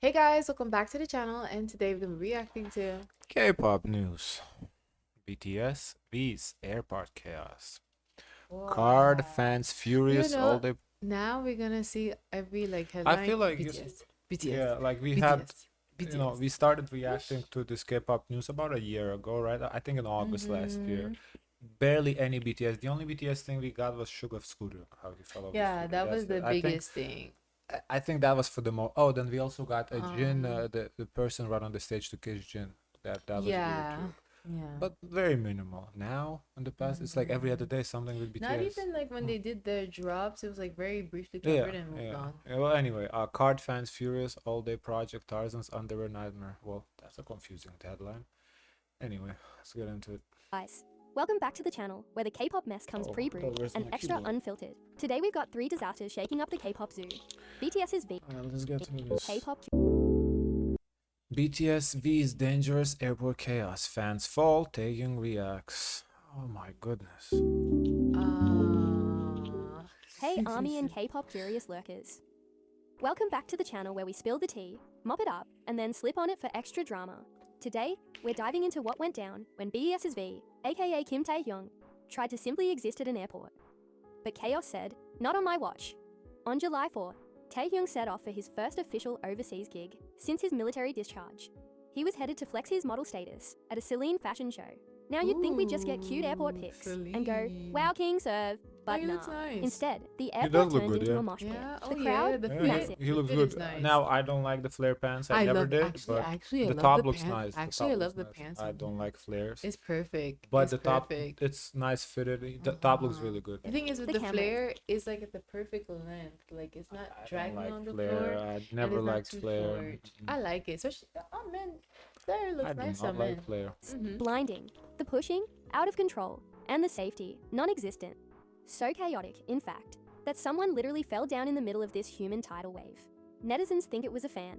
Hey guys, welcome back to the channel, and today we're gonna be reacting to K-pop news. BTS Vs Airport Chaos. KARD wow. fans You furious all know, day. now we're gonna see every I headline feel like BTS, BTS, yeah, like we had, BTS, BTS. we started reacting to this K-pop news about a year ago, right? I think in August last year. Mm-hmm. Barely any BTS. The only BTS thing we got was Sugar Scooter. How you follow the Yeah, scooter? that That's was it. the biggest thing. I think that was for the most. Oh, then we also got a Jin, Um, the person right on the stage to kiss Jin. That was weird yeah, too. yeah. But very minimal. Now, in the past, it's like every other day something with Not BTS. even like when they did their drops, it was like very briefly Yeah, covered and moved yeah. on. Well, anyway, KARD fans furious all day project Tarzzan's under a nightmare. Well, that's a confusing headline. Anyway, let's get into it. Guys, welcome back to the channel where the K-pop mess comes pre-brewed where's and my extra keyboard? unfiltered. Today we've got 3 disasters shaking up the K-pop zoo. BTS's V, Let's get to this. K-pop BTS Vs Dangerous Airport Chaos. Fans fall, Taeyong reacts. Oh my goodness. Hey ARMY and K-pop curious lurkers. Welcome back to the channel where we spill the tea, mop it up, and then slip on it for extra drama. Today, we're diving into what went down when BTS's V, aka Kim Taehyung, tried to simply exist at an airport. But Chaos said, not on my watch. On July 4th, Taehyung set off for his first official overseas gig since his military discharge. He was headed to flex his model status at a Celine fashion show. Now you'd think we'd just get cute airport pics and go, wow, King Serve, but he nah. looks nice. Instead, the He airport does look turned good, into yeah. a mosh pit. Yeah, The oh yeah, crowd, the Yeah, massive. he looks fit good. is nice. Now I don't like the flare pants. I never love did, actually but actually I the love top the looks pants. nice. The Actually, top I love looks the nice. pants. I on don't him. like flares, It's perfect. but It's the top, perfect. it's nice fitted. The top looks really good. The thing is with The the camera. flare, it's like at the perfect length. Like it's not I don't dragging like on the flare. floor, I and never it's not liked too flare. short. I like it, especially on men. Flare I looks do nice not on like men. flare. Blinding, the pushing, out of control, and the safety, non-existent. So chaotic, in fact, that someone literally fell down in the middle of this human tidal wave. Netizens think it was a fan.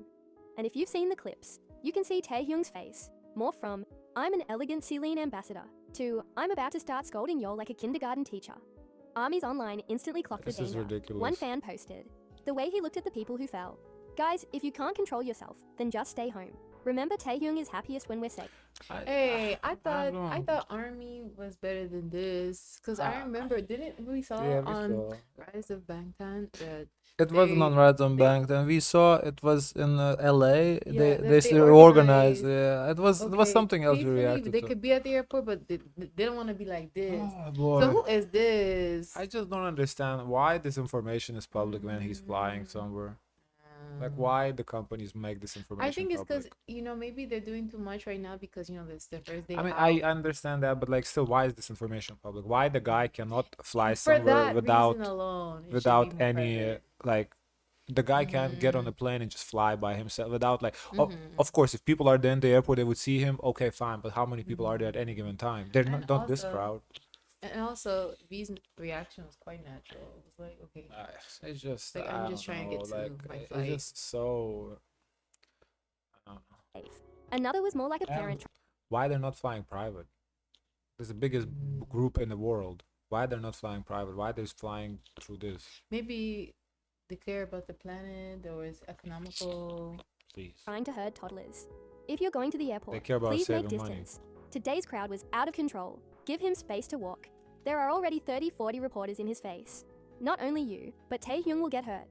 And if you've seen the clips, you can see Taehyung's face, more from, I'm an elegant Celine ambassador, to, I'm about to start scolding y'all like a kindergarten teacher. ARMY's online instantly clocked This the is danger. ridiculous. One fan posted, the way he looked at the people who fell. Guys, if you can't control yourself, then just stay home. Remember, Taehyung is happiest when we're safe. Hey, I don't thought Army was better than this because I remember didn't we saw Yeah, we on saw. Rise of Bangtan that It wasn't on Reds on they Bank. Then we saw it was in LA. yeah They that they still organized. organized. Yeah, it was Okay, something else we peacefully, reacted they to. could be at the airport, but they don't want to be like this. Oh So boy. who is this? I just don't understand why this information is public when he's flying somewhere. Like why the companies make this information I think it's because public. maybe they're doing too much right now because this the first day I mean, out. I understand that, but like, still, why is this information public? Why the guy cannot fly For somewhere that reason without alone, it should be without more any private. like the guy can't get on a plane and just fly by himself without like of course if people are there in the airport they would see him, okay, fine, but how many people are there at any given time? They're And not this crowd. V's reaction was quite natural. It was like, okay, It's just like I I'm just don't trying to know, get to like my it's flight. just so I don't know. Safe. Another was more like a parent. Why they're not flying private? This is the biggest group in the world. Why they're not flying private? Why they're flying through this? Maybe they care about the planet or it's economical. Please. Trying to herd toddlers. If you're going to the airport, They care about please make saving money. distance. Today's crowd was out of control. Give him space to walk. There are already 30-40 reporters in his face. Not only you, but Taehyung will get hurt.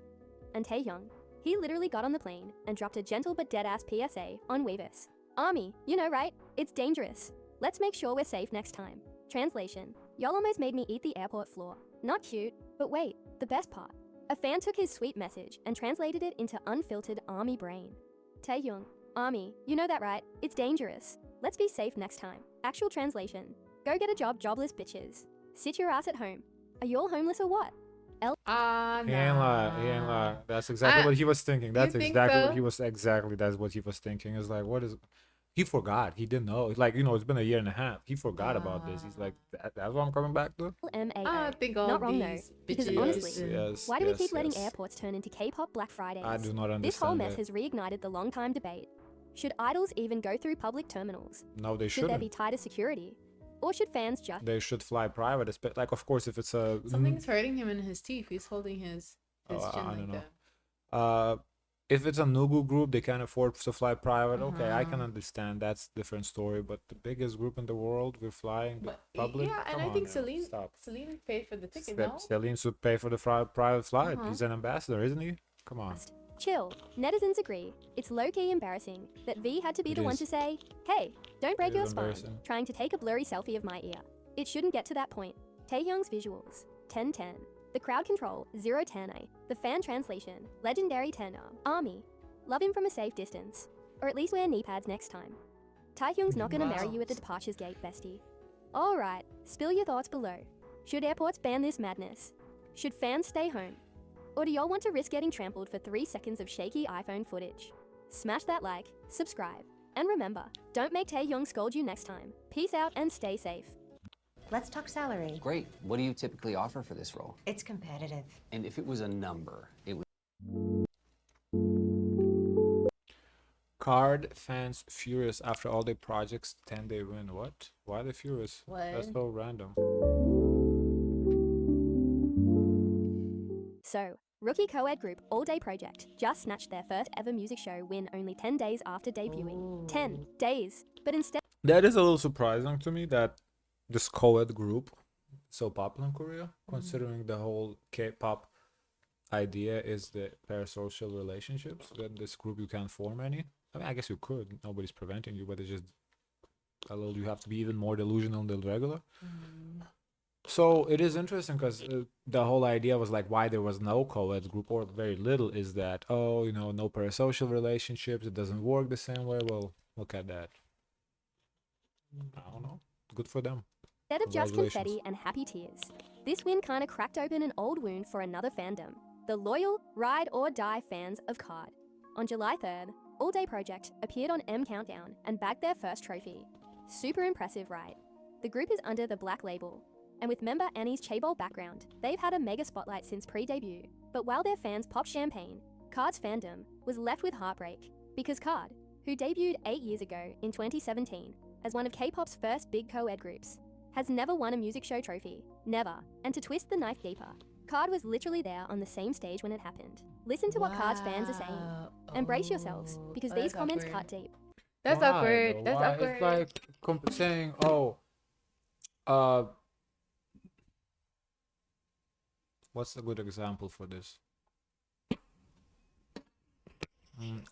And Taehyung, he literally got on the plane and dropped a gentle but dead-ass PSA on Weavis. ARMY, you know right? It's dangerous. Let's make sure we're safe next time. Translation. Y'all almost made me eat the airport floor. Not cute, but wait, the best part. A fan took his sweet message and translated it into unfiltered ARMY brain. Taehyung, ARMY, you know that right? It's dangerous. Let's be safe next time. Actual translation. Go get a job, jobless bitches. Sit your ass at home. Are you all homeless or what? He ain't lie. He ain't lie. That's exactly what he was thinking. That's think exactly so? what he was. Exactly, that's what he was thinking. It's like, what is? He forgot. He didn't know. Like, it's been a year and a half. He forgot about this. He's like, that's what I'm coming back to. I MAO. think all Not wrong though, these because bitches honestly, and- why do we keep letting airports turn into K-pop Black Fridays? I do not understand This whole mess that. has reignited the long-time debate. Should idols even go through public terminals? No, they Should there shouldn't. be tighter security? Or should fans just... They should fly private. Like, of course, if it's a Something's hurting him in his teeth. He's holding his I chin don't like know. that. if it's a Nugu group, they can afford to fly private. Okay, I can understand. That's different story. But the biggest group in the world, we're flying the But public. yeah, and Come I on think now, stop. Celine paid for the ticket, no? Celine should pay for the private flight. Uh-huh. He's an ambassador, isn't he? Come on. Chill. Netizens agree. It's low-key embarrassing that V had to be It the one is. to say, hey, don't break It is your spine, embarrassing. trying to take a blurry selfie of my ear. It shouldn't get to that point. Taehyung's visuals, 10-10. The crowd control, 0-10. The fan translation, legendary tenor, army. Love him from a safe distance. Or at least wear knee pads next time. Taehyung's not gonna marry Wow. you at the departures gate, bestie. Alright, spill your thoughts below. Should airports ban this madness? Should fans stay home? Or do y'all want to risk getting trampled for 3 seconds of shaky iPhone footage? Smash that like, subscribe, and remember, don't make Taehyung scold you next time. Peace out and stay safe. Let's talk salary. Great. What do you typically offer for this role? It's competitive. And if it was a number, it would. KARD fans furious after all their projects 10-day win. What? Why are they furious? That's What? so random. So, rookie co-ed group All Day Project just snatched their first ever music show win only 10 days after debuting. 10 days. But instead That is a little surprising to me that this co-ed group is so popular in Korea, considering the whole K-pop idea is the parasocial relationships. That this group you can't form any. I mean, I guess you could. Nobody's preventing you, but it's just a little. You have to be even more delusional than regular. So it is interesting because the whole idea was like why there was no co-ed group or very little is that no parasocial relationships. It doesn't work the same way. Well, look at that. I don't know. Good for them. of just Congratulations. confetti and happy tears, this win kinda cracked open an old wound for another fandom. The loyal, ride or die fans of KARD. On July 3rd, All Day Project appeared on M Countdown and bagged their first trophy. Super impressive, right? The group is under the Black label, and with member Annie's chaebol background, they've had a mega spotlight since pre-debut. But while their fans popped champagne, KARD's fandom was left with heartbreak, because KARD, who debuted 8 years ago in 2017 as one of K-pop's first big co-ed groups, has never won a music show trophy. Never. And to twist the knife deeper, KARD was literally there on the same stage when it happened. Listen to what KARD's fans are saying. And brace yourselves, because these that's comments awkward. cut deep. That's Why, awkward. though? That's Why? awkward. It's like saying, what's a good example for this?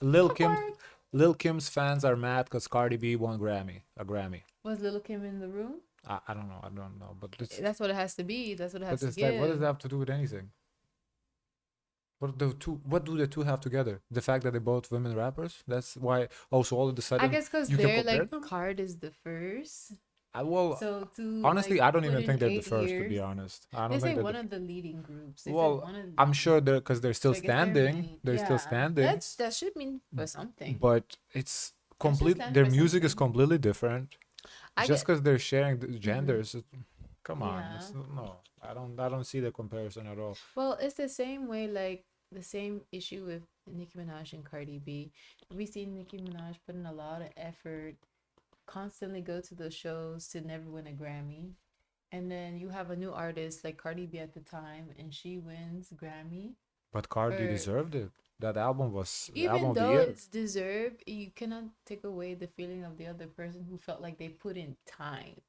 Lil Kim's fans are mad because Cardi B won a Grammy. Was Lil Kim in the room? I don't know, but it's, That's what it has to be. That's what it has but to it's give. like, what does that have to do with anything? What do the two have together? The fact that they're both women rappers? That's why. Also, all of a sudden, I guess because you can they're compare like them? KARD is the first. Well, So to honestly, like, I don't put even in think they're the 8 first, to be years- honest. I They don't say think one they're of the leading groups. They said well, one of the I'm sure because they're still so I guess they're standing. main- They're still yeah, standing. That should mean for something. But it's complete. stand Their for music is something. completely different. I Just get- because they're sharing the genders, come on. Yeah. No, I don't see the comparison at all. Well, it's the same way, like the same issue with Nicki Minaj and Cardi B. We see Nicki Minaj put in a lot of effort, constantly go to those shows to never win a Grammy. And then you have a new artist like Cardi B at the time, and she wins Grammy. But Cardi Or- deserved it. That album was the Even album of the though year. it's deserved, you cannot take away the feeling of the other person who felt like they put in time.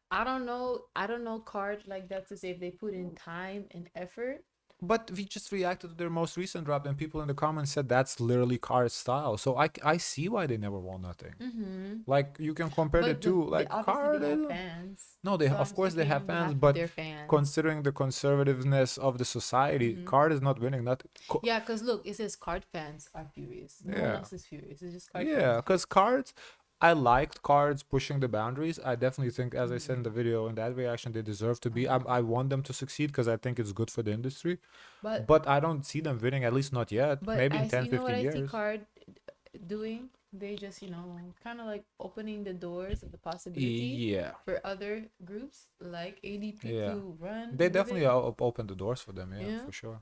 I don't know KARD like that to say if they put in time and effort. But we just reacted to their most recent rap, and people in the comments said that's literally KARD's style. So I see why they never won nothing. Mm-hmm. Like you can compare the two. Like KARD, they have fans. no, they So of I'm course they speaking have on behalf fans, of but their fans. considering the conservativeness of the society, KARD is not winning. Not Yeah, because look, it says KARD fans are furious. No one Yeah. else is furious. It's just KARD yeah, fans. because KARD, I liked KARD's pushing the boundaries. I definitely think, as I said in the video, in that reaction, they deserve to be. I want them to succeed because I think it's good for the industry. But I don't see them winning, at least not yet. But Maybe in I 10, see, you know what 15 I see years. KARD doing? They just, kind of like opening the doors of the possibility Yeah. for other groups like ADP Yeah. to run. They with definitely it. opened the doors for them, yeah, Yeah. for sure.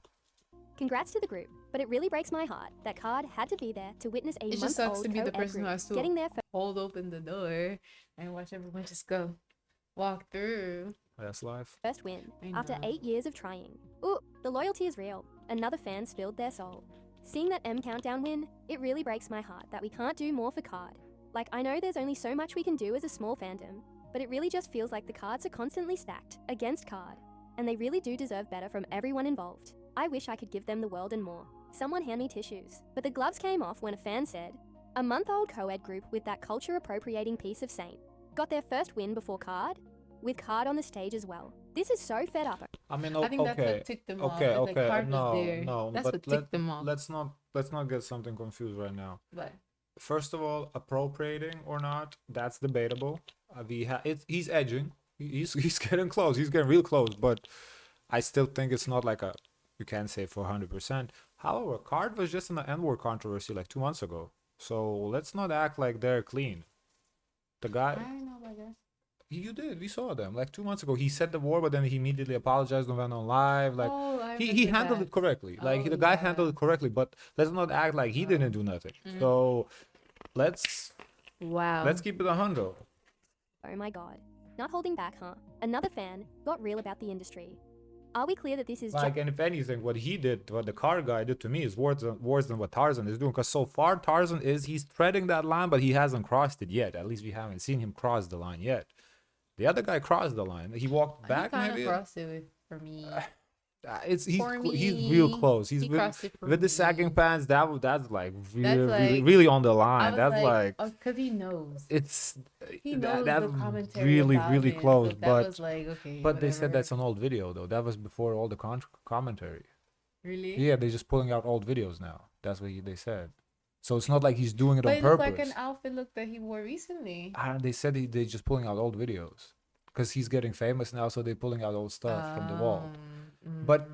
Congrats to the group, but it really breaks my heart that KARD had to be there to witness a It just sucks month-old to be the co-ed person who group has to getting their hold open the door and watch everyone just go walk through. That's life. first win I after know. 8 years of trying. Ooh, the loyalty is real. Another fan spilled their soul. Seeing that M Countdown win, it really breaks my heart that we can't do more for KARD. Like, I know there's only so much we can do as a small fandom, but it really just feels like the cards are constantly stacked against KARD, and they really do deserve better from everyone involved. I wish I could give them the world and more. Someone hand me tissues. But the gloves came off when a fan said, a month-old co-ed group with that culture-appropriating piece of Saint got their first win before KARD, with KARD on the stage as well. This is so fed up. I mean, I think that's okay, what ticked them off. okay, It's like okay. KARD was No, there. no. That's But what ticked them off. let's not get something confused right now. But First of all, appropriating or not, that's debatable. He's edging. He's getting close. He's getting real close. But I still think it's not like you can't say for 100%. However, KARD was just in the N-word controversy like 2 months ago. So let's not act like they're clean. The guy. I don't know about that. You did. We saw them like 2 months ago. He said the word, but then he immediately apologized and went on live. Like he remember handled that. it correctly. Like Oh, the guy yeah. handled it correctly. But let's not act like he didn't do nothing. So let's Wow. keep it 100. Oh my god. Not holding back, huh? Another fan got real about the industry. Are we clear that this is Like, and if anything, what the car guy did to me is worse than what Tarzzan is doing. Because so far, he's treading that line, but he hasn't crossed it yet. At least we haven't seen him cross the line yet. The other guy crossed the line. He walked back, he maybe. crossed it for me. He's real close. He crossed it for with the me. sagging pants. That's like really, like- really, really on the I line. was That's like because he knows. it's He knows that's the commentary really, about really it, close. so that But was like, okay, but they said whatever. that's an old video though. That was before all the commentary. Really. Yeah, they're just pulling out old videos now. That's what they said. So it's not like he's doing it But on it looked purpose. like an outfit that he wore recently. They said they're just pulling out old videos because he's getting famous now, so they're pulling out old stuff from the wall. But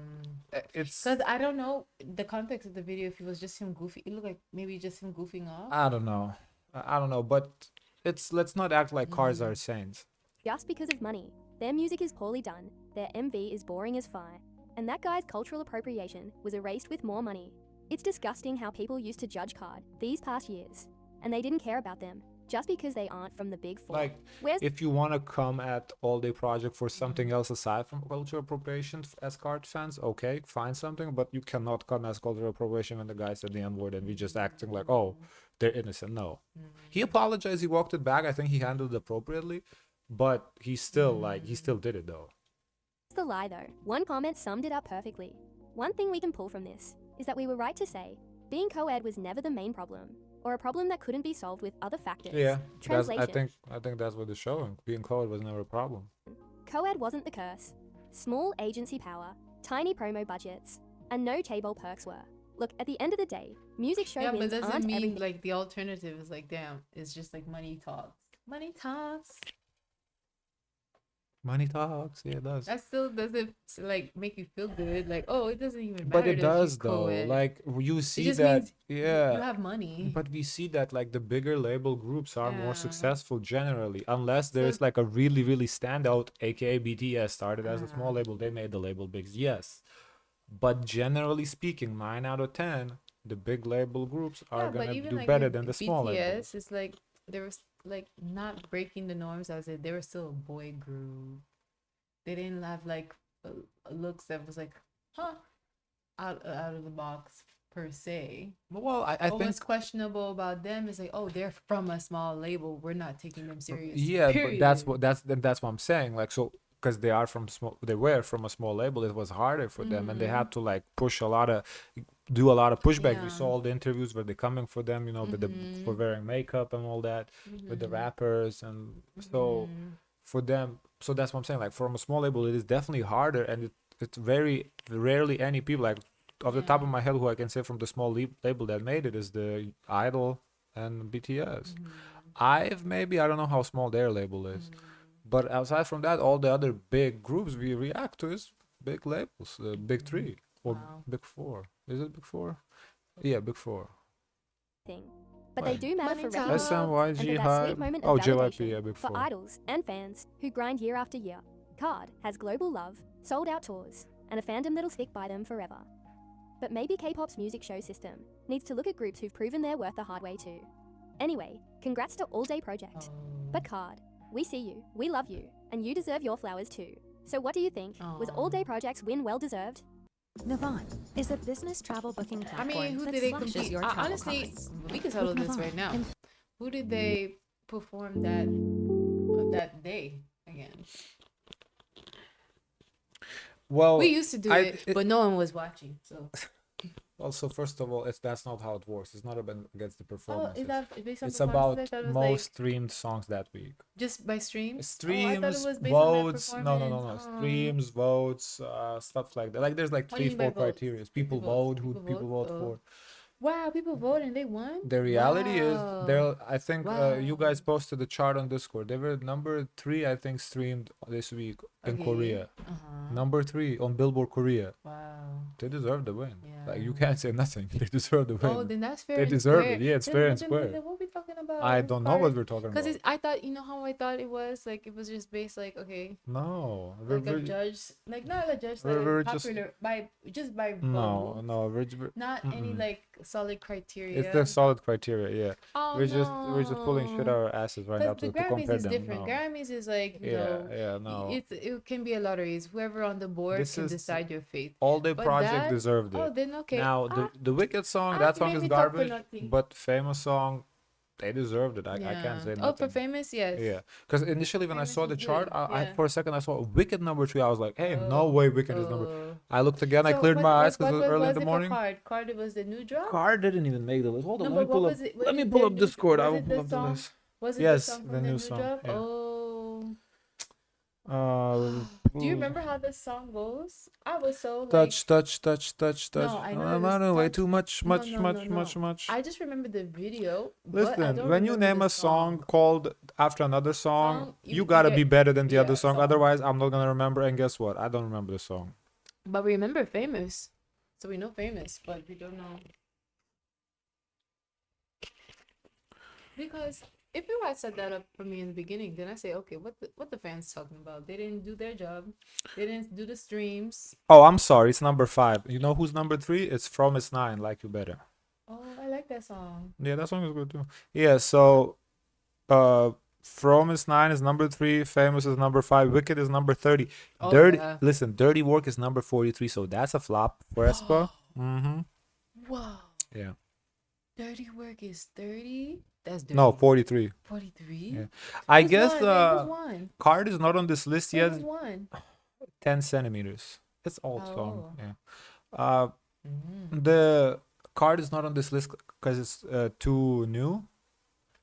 it's Because I don't know the context of the video. If it was just him goofy, it looked like maybe just him goofing off. I don't know. I don't know, but let's not act like cars are saints. just because of money. Their music is poorly done, their MV is boring as fire, and that guy's cultural appropriation was erased with more money. It's disgusting how people used to judge KARD these past years, and they didn't care about them just because they aren't from the big four. Like, Where's if you want to come at All Day Project for something else aside from cultural appropriation as KARD fans, okay, find something, but you cannot come as cultural appropriation when the guy said the N-word and we just acting like, oh, they're innocent. No. He apologized, he walked it back. I think he handled it appropriately, but he still he still did it though. the lie though? One comment summed it up perfectly. One thing we can pull from this is that we were right to say being co-ed was never the main problem, or a problem that couldn't be solved with other factors. Yeah, Translation. I think that's what it's showing. Being co-ed was never a problem. Co-ed wasn't the curse. Small agency power, tiny promo budgets, and no table perks were. Look, at the end of the day, music show Yeah, but wins does it aren't mean everything. like the alternative is like, damn, it's just like money talks. Money talks. Money talks. Yeah, it does. That still doesn't like make you feel good. Like, oh, it doesn't even matter. But it that does she's though. co-ed. Like you see just that. means Yeah. you have money. But we see that like the bigger label groups are more Yeah. successful generally, unless there's So- like a really, really standout, aka BTS started as a small label, they made the label big, yes. But generally speaking, 9 out of 10, the big label groups are Yeah, but gonna even do like better with than the small BTS, labels. it's like there was like not breaking the norms. I said they were still a boy group. They didn't have like looks that was like, huh, out of the box per se. Well, I What think was questionable about them is like, oh, they're from a small label. We're not taking them serious. yeah, but period. that's what I'm saying. Like so, because they were from a small label, it was harder for them, and they had to like do a lot of pushback. We Yeah. saw all the interviews where they're coming for them, for wearing makeup and all that, with the rappers, and so for them. So that's what I'm saying. Like from a small label, it is definitely harder, and it's very rarely any people like off the top of my head who I can say from the small label that made it is the Idol and BTS. I don't know how small their label is. But outside from that, all the other big groups we react to is big labels, big three or Wow. big four. Is it big four? Yeah, big four. Thing. But they Right. do matter Money for talks. recognition and SMYG for that Hype. sweet moment Oh, of JYP, validation yeah, big for four. idols and fans who grind year after year. KARD has global love, sold out tours, and a fandom that'll stick by them forever. But maybe K-pop's music show system needs to look at groups who've proven their worth the hard way too. Anyway, congrats to All Day Project. But KARD, we see you, we love you, and you deserve your flowers too. So what do you think? Was All Day Project's win well deserved? Navan is a business travel booking I platform mean, who that did they slashes compete? your travel Honestly, costs. we can settle With this Navan, right now. em- Who did they perform that day against? Well, We used to do it, but no one was watching. So, also, first of all, that's not how it works. It's not about against the oh, performances. is that based on It's performances? I about thought it was most like streamed songs that week. just by streams. Streams, Oh, I thought it was based on their votes. No, performance. Streams, votes, stuff like that. Like there's like What do three, you mean by four votes? criteria. People Who votes? vote who People people vote? vote for. Wow, people voted and they won. The reality is, Wow. I think you Wow. guys posted the chart on Discord. They were number 3, I think, streamed this week in Okay. Korea. Uh-huh. Number 3 on Billboard Korea. Wow. They deserve the win. Like you Yeah. can't say nothing. They deserve the win. Oh, then that's fair. They and deserve square. it. Yeah, it's Then- fair but and then- square. but then what we talking about? I with don't know what Card? we're talking Because about. I thought, you know how I thought it was? Like, it was just based, like, okay, No, like a judge, like, not a judge, like, we're just- popular, by no, vote. no. Not any, like, solid criteria. It's the solid criteria. Yeah, Oh, we're just pulling shit no. out our asses right now Because the to Grammys compare is them. different. No. Grammys is like, you Yeah, know, yeah, no. it can be a lottery. It's whoever on the board This can is- decide your fate. All Day But Project that- deserved Oh, it. then okay. Now the Wicked song, ah, that you song made is me talk for garbage, nothing. but Famous song, they deserved it. I can't say Oh, nothing. for famous, yes. Yeah, because initially when I Famous saw is the chart, good, I yeah. for a second I saw Wicked number 3. I was like, hey, no Oh, way Wicked is number. oh. I looked again. I So cleared what- my what- eyes because what it was early in was the it for morning. Card? Card was the new drop. Card didn't even make the list. Hold on, No, let me but pull what up. was it? Let me Was pull it up the- Discord. I was will it pull the up the song? list. Was it Yes, the song the from the new new song, drop? yeah. Oh. Uh, Do you remember how this song goes? I was so like. touch, touch, touch, touch, touch. No, I know No, it was no, way touch- too much, No, much, no, much, no, much, no. much. I just remember the video. but I Listen, don't when you remember name the a song called after another song, you gotta get- be better than the yeah, other song. song. Otherwise, I'm not gonna remember. And guess what? I don't remember the song. But we remember famous. So we know famous, but we don't know. Because if you had set that up for me in the beginning, then I say, okay, what the fans talking about? They didn't do their job. They didn't do the streams. Oh, I'm sorry. It's number 5. You know who's number 3? It's From It's 9. Like You Better. Oh, I like that song. Yeah, that song is good too. Yeah, so From Is 9 is number 3, Famous is number 5, Wicked is number 30. Oh, Dirty yeah. Listen, Dirty Work is number 43, so that's a flop for Espa. Mm-hmm. Wow. Yeah. Dirty Work is 30? That's dirty. No, 43. 43? Yeah. I guess Who's one? Card is not on this list yet. Who's one? 10 centimeters. It's old Oh. song. Yeah. Mm. The Card is not on this list because it's too new.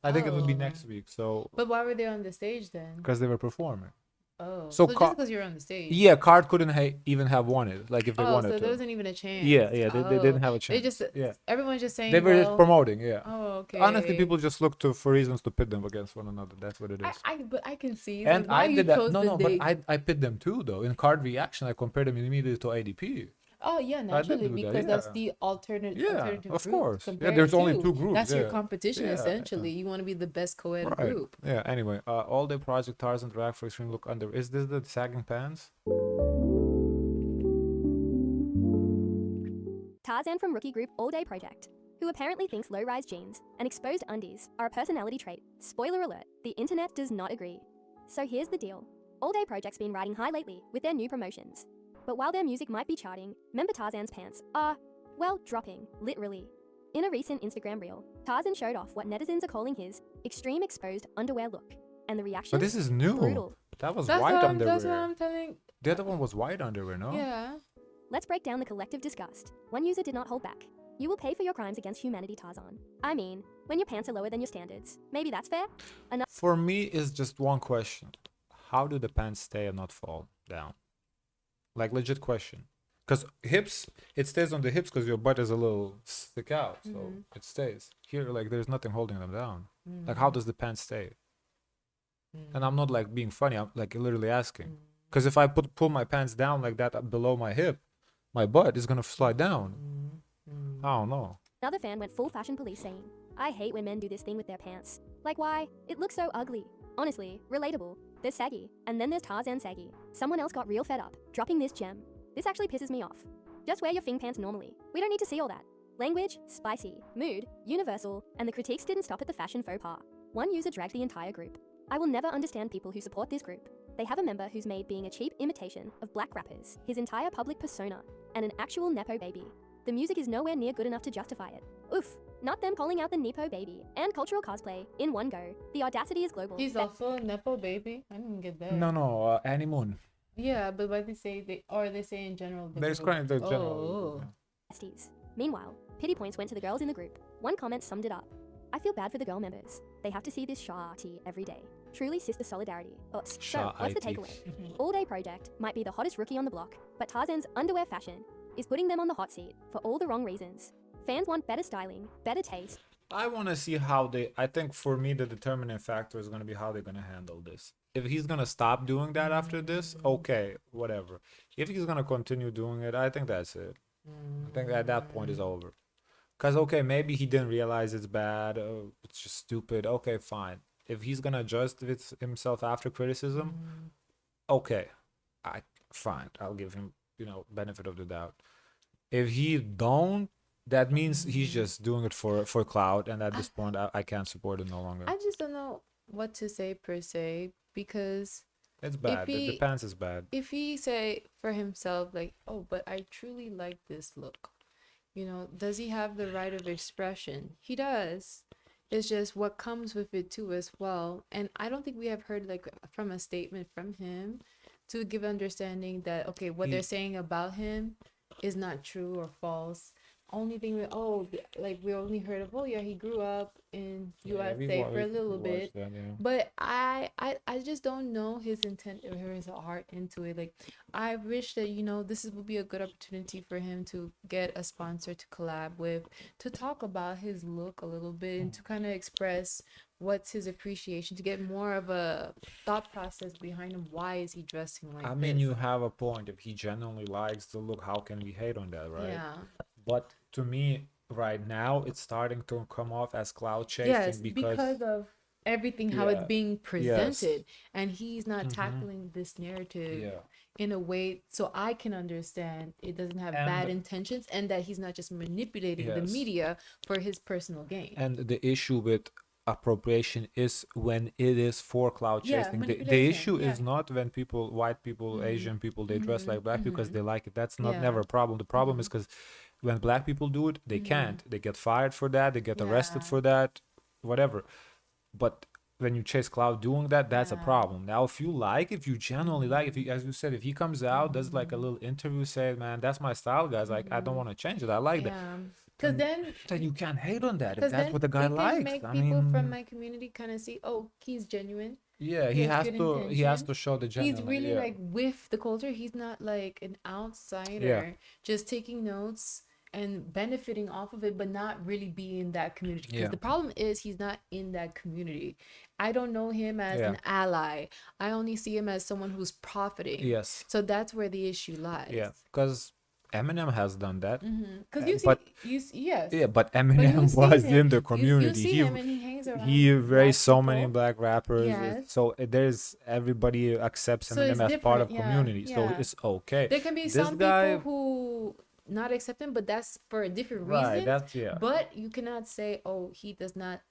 I think it will be Oh. next week. So But why were they on the stage then? because they were performing. Oh, So so Car- just because you're on the stage. Yeah, Card couldn't even have won it. Like if they Oh, wanted so to. there wasn't even a chance. Yeah, they didn't have a chance. They just yeah. everyone's just saying They were just well, promoting. Yeah. Oh, okay. Honestly, people just look for reasons to pit them against one another. That's what it is. But I can see. And why I you did that. chose No, the no, but date. I pit them too though. In Card Reaction, I compared them immediately to ADP. Oh yeah, did naturally do that, because that's yeah. the alternative. Yeah, alternative of group course. Yeah, compared there's only to. 2 groups, That's your yeah. competition Yeah, essentially. You want to be the best co-ed Right. group. Yeah. Anyway, All Day Project, Tarzan Drag for Extreme Look Under. Is this the sagging pants? Tarzan from rookie group All Day Project, who apparently thinks low-rise jeans and exposed undies are a personality trait. Spoiler alert, the internet does not agree. So here's the deal. All Day Project's been riding high lately with their new promotions. But while their music might be charting, member Tarzan's pants are, well, dropping, literally. In a recent Instagram reel, Tarzan showed off what netizens are calling his extreme exposed underwear look. And the reaction? But this is new. Brutal. That was That's white what underwear. that's what I'm telling. The other one was white underwear, no? Yeah. Let's break down the collective disgust. One user did not hold back. You will pay for your crimes against humanity, Tarzan. I mean, when your pants are lower than your standards. Maybe that's fair? For me, it's just one question. How do the pants stay and not fall down? Like, legit question. Because hips, it stays on the hips because your butt is a little stick out. So it stays. Here, like, there's nothing holding them down. Like, how does the pants stay? And I'm not, like, being funny. I'm, like, literally asking. Because if I pull my pants down like that below my hip, my butt is going to slide down. I don't know. Another fan went full fashion police saying, I hate when men do this thing with their pants. Like why? It looks so ugly. Honestly, relatable. There's saggy, and then there's Tarzan saggy. Someone else got real fed up, dropping this gem. This actually pisses me off. Just wear your fing pants normally. We don't need to see all that. Language, spicy. Mood, universal. And the critiques didn't stop at the fashion faux pas. One user dragged the entire group. I will never understand people who support this group. They have a member who's made being a cheap imitation of black rappers his entire public persona and an actual Nepo baby. The music is nowhere near good enough to justify it. Oof. Not them calling out the Nepo baby and cultural cosplay in one go. The audacity is global. He's also a Nepo baby. I didn't get that. No, Annie Moon. Yeah, but what they say, they say in general. The There's group. kind of the general. Oh. Besties. Meanwhile, pity points went to the girls in the group. One comment summed it up. I feel bad for the girl members. They have to see this Shah-tea every day. Truly sister solidarity. So, what's the Shah-tea. takeaway? All-day project might be the hottest rookie on the block, but Tarzzan's underwear fashion is putting them on the hot seat for all the wrong reasons. Fans want better styling, better taste. I want to see how they. I think for me, the determining factor is going to be how they're going to handle this. If he's going to stop doing that after this, okay, whatever. If he's going to continue doing it, I think that's it. I think at that point is over. Because, okay, maybe he didn't realize it's bad. It's just stupid. Okay, fine. If he's going to adjust himself after criticism, okay, fine. I'll give him, benefit of the doubt. If he don't, that means he's just doing it for clout, and at this point I can't support it no longer. I just don't know what to say per se, because It's bad. The pants is bad. if he say for himself like, oh, but I truly like this look, does he have the right of expression? He does. It's just what comes with it too as well. And I don't think we have heard like from a statement from him to give understanding that, okay, what they're saying about him is not true or false. Only thing we only heard of, he grew up in USA for a little bit, but I just don't know his intent or his heart into it. Like, I wish that this would be a good opportunity for him to get a sponsor to collab with, to talk about his look a little bit and to kind of express what's his appreciation, to get more of a thought process behind him. Why is he dressing like I mean, this? you have a point. If he genuinely likes the look, how can we hate on that, right? Yeah. But to me, right now, it's starting to come off as cloud chasing Yes, because of everything, how it's being presented, and he's not tackling this narrative in a way so I can understand it doesn't have bad intentions, and that he's not just manipulating the media for his personal gain. And the issue with appropriation is when it is for cloud chasing. The manipulation, issue is not when white people, Asian people, they dress like black because they like it. That's not never a problem. The problem is because when black people do it, they can't. They get fired for that. They get arrested for that, whatever. But when you chase cloud doing that, that's a problem. Now, if you genuinely like, as you said, if he comes out, does like a little interview, say, man, that's my style, guys. Like, I don't want to change it. I like that. Because then you can't hate on that if that's what the guy likes. Make people from my community kind of see, oh, he's genuine. Yeah, he has to show the genuine. He's really like with the culture. He's not like an outsider, just taking notes and benefiting off of it, but not really being in that community. Because the problem is he's not in that community. I don't know him as an ally. I only see him as someone who's profiting. Yes. So that's where the issue lies. Yeah, because Eminem has done that. Because yes. Yeah, but Eminem was in the community. You see him and he hangs around. He raised so people. many black rappers. Yes. So there's everybody accepts Eminem as part of community. So it's okay. There can be some people who not accept him, but that's for a different reason. Right, that's But you cannot say, oh, he does not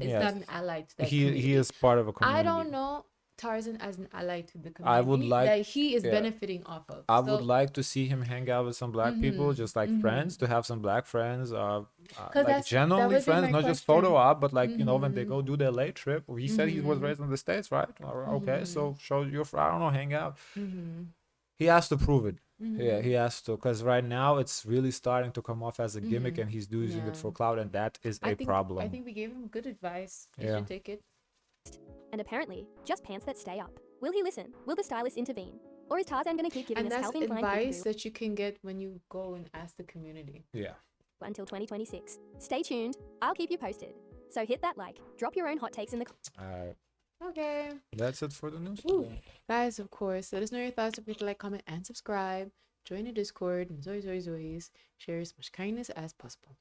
is not an ally to that community. He is part of a community. I don't know Tarzzan as an ally to the community. I would like that he is benefiting off of. I would like to see him hang out with some black people, just like friends, to have some black friends, like genuinely friends, not just photo op, but like when they go do their late trip. He said he was raised in the States, right? Okay, so show your I don't know, hang out. He has to prove it. Yeah, he has to, because right now it's really starting to come off as a gimmick, and he's using it for clout, and that is a problem. I think we gave him good advice. He should take it. And apparently, just pants that stay up. Will he listen? Will the stylist intervene? Or is Tarzzan going to keep giving us Calvin Klein advice that you can get when you go and ask the community. Yeah. Until 2026. Stay tuned. I'll keep you posted. So hit that like. Drop your own hot takes in the Alright. Okay. That's it for the news. Guys, of course, let us know your thoughts. Don't forget to like, comment, and subscribe. Join the Discord. And share as much kindness as possible.